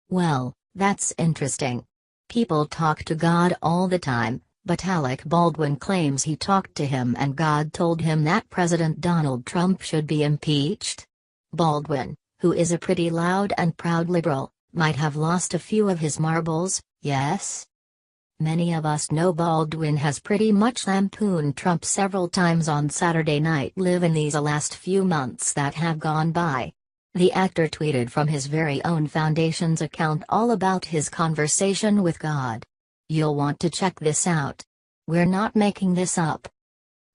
Well, that's interesting. People talk to God all the time, but Alec Baldwin claims he talked to him and God told him that President Donald Trump should be impeached. Baldwin, who is a pretty loud and proud liberal, might have lost a few of his marbles, yes? Many of us know Baldwin has pretty much lampooned Trump several times on Saturday Night Live in these last few months that have gone by. The actor tweeted from his very own foundation's account all about his conversation with God. You'll want to check this out. We're not making this up.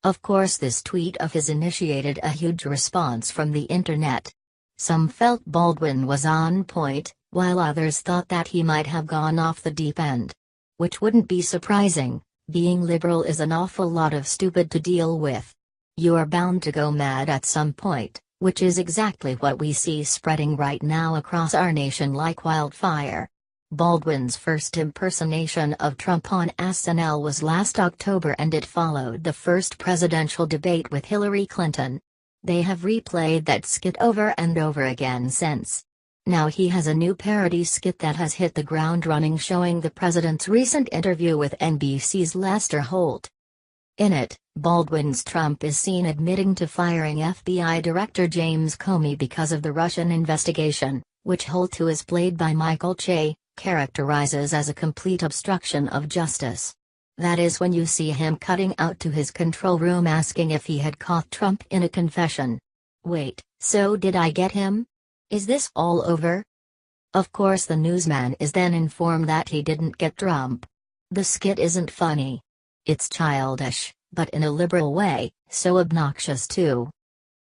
Of course, this tweet of his initiated a huge response from the internet. Some felt Baldwin was on point, while others thought that he might have gone off the deep end. Which wouldn't be surprising, being liberal is an awful lot of stupid to deal with. You're bound to go mad at some point, which is exactly what we see spreading right now across our nation like wildfire. Baldwin's first impersonation of Trump on SNL was last October and it followed the first presidential debate with Hillary Clinton. They have replayed that skit over and over again since. Now he has a new parody skit that has hit the ground running showing the president's recent interview with NBC's Lester Holt. In it, Baldwin's Trump is seen admitting to firing FBI Director James Comey because of the Russian investigation, which Holt, who is played by Michael Che, characterizes as a complete obstruction of justice. That is when you see him cutting out to his control room asking if he had caught Trump in a confession. Wait, so did I get him? Is this all over? Of course, the newsman is then informed that he didn't get Trump. The skit isn't funny. It's childish, but in a liberal way, so obnoxious too.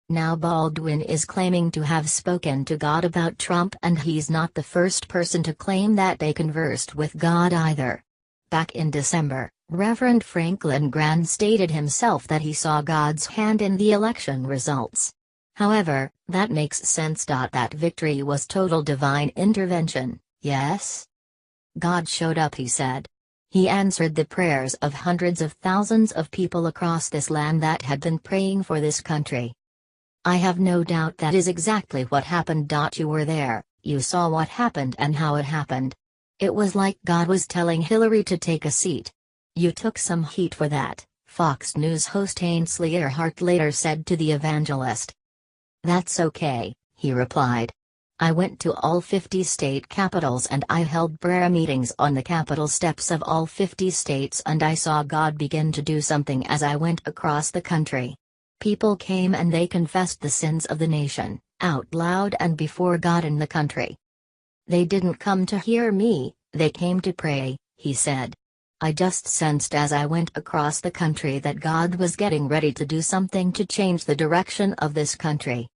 Now Baldwin is claiming to have spoken to God about Trump, and he's not the first person to claim that they conversed with God either. Back in December, Reverend Franklin Graham stated himself that he saw God's hand in the election results. However, that makes sense. That victory was total divine intervention, yes? God showed up, he said. He answered the prayers of hundreds of thousands of people across this land that had been praying for this country. I have no doubt that is exactly what happened. You were there, you saw what happened and how it happened. It was like God was telling Hillary to take a seat. You took some heat for that, Fox News host Ainsley Earhart later said to the evangelist. That's okay, he replied. I went to all 50 state capitals and I held prayer meetings on the capitol steps of all 50 states, and I saw God begin to do something as I went across the country. People came and they confessed the sins of the nation, out loud and before God and the country. They didn't come to hear me, they came to pray, he said. I just sensed as I went across the country that God was getting ready to do something to change the direction of this country.